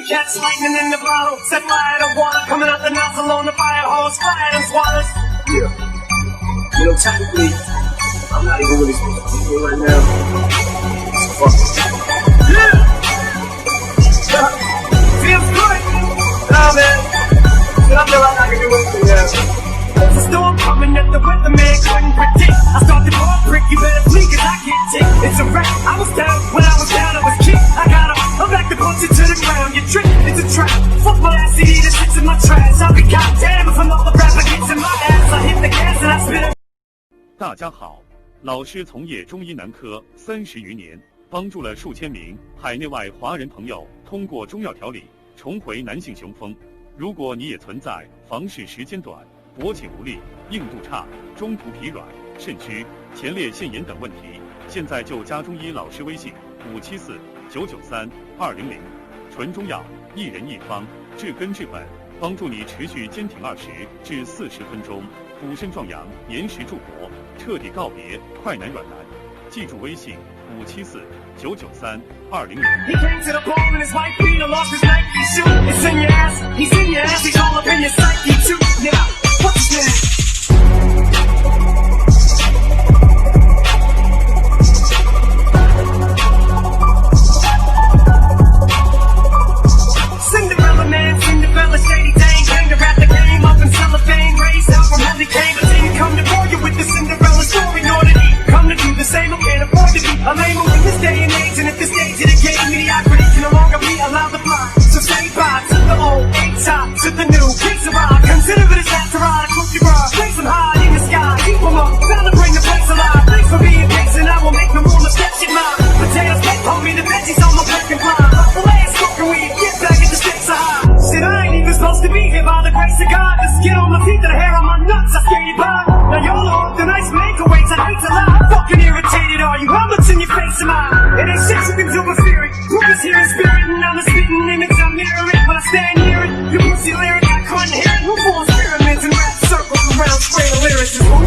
catch lightning in the bottle. Set fire to water coming out the nozzle on the fire hose. Fire and swallows. Yeah. You know, technically, I'm not even really supposed to be here right now. Fuck it. Yeah. Feels good. Nah, man. I feel like I can do anything, yeah. There's a storm coming that the weatherman couldn't predict. I start to fall prick, you better flee cause I can't take. It's a wreck. I was down, when I was down, I was kicked. I got up, I'm back to punch it to the ground. You trick, it's a trap. Fuck my ass CD that sits in my trash. I'll be goddamn if another rapper gets in my ass. I hit the gas and I spit it. 大家好，老师从业中医男科30余年，帮助了数千名海内外华人朋友通过中药调理重回男性雄风。如果你也存在房事时间短、勃起无力、硬度差、中途疲软、肾虚、前列腺炎等问题，现在就加中医老师微信574-993-200，纯中药，一人一方，治根治本，帮助你持续坚挺20至40分钟，补肾壮阳，延时助勃，彻底告别快男软男。记住微信574-993-200。He came to the bar and his wife Peter lost his Nike shoe. It's in your ass, he's in your ass, he's all up in your psyche too. Yeah, what's his name? Cinderella man, Cinderella shady dame, came to wrap the game up and cellophane, raised hell from hell he came. But didn't come to bore you with the Cinderella story, nor did he come to do the same. I can't afford to be a lame in this day and age, and at this stage of the game, mediocrity can no longer be allowed to fly. So say bye to the old, A-top, to the new, piece of rock. Consider it as that to ride, a cookie bar, place them high in the sky, keep them up, time to bring the place alive. Thanks for being patient, I will make no more mistakes in mine. Potatoes, cake, homie, the veggies on my black and blind. The last cooking weed, get back in the sticks of high. Shit, I ain't even supposed to be here by the grace of God. The skin on my feet, the hair on my nuts, I skated by. Now y'all are the nice makeaways, I hate to lie. Fucking irritated are you? How much in your face am I? It ain't shit you can do but fear it. Proof is here in spirit, and I'm a spitting image, I mirror it. When I stand near it, you pussy lyric, I couldn't hear it. Who forms pyramids and rap circles around spraying lyrics is who?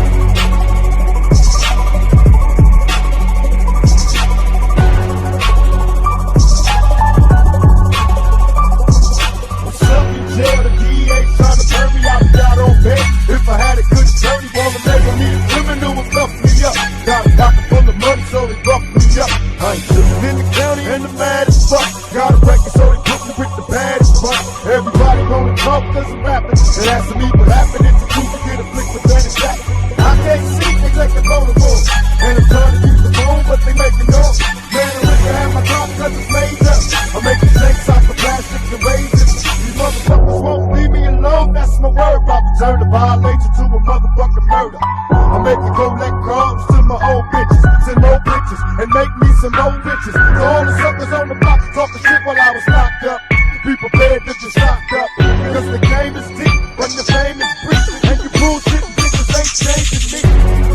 If I had a good journey, wanna label me a criminal and cuff me up. Got a pocket full of money, so they rough me up. I ain't living in the county and the mad as fuck. Got a record, so they put me with the baddest fuck. Everybody gonna talk cause I'm rapping. And asking me what happened, it's a truth to get a flick with that attack. I can't see, they take the phone book. And I'm trying to use the phone, but they make it noise. Man, I wish I had my top cause it's made up. I'm making shakes out the plastics and raisins. These motherfuckers won't leave me alone, that's my word. I return the violation to a motherfucking murder. I make it collect crumbs to my old bitches, send more bitches, and make me some more bitches. So all the suckers on the block talking shit while I was locked up. Be prepared to get stocked up, because the game is deep, but the fame is brief. And you bullshit bitches ain't changing me.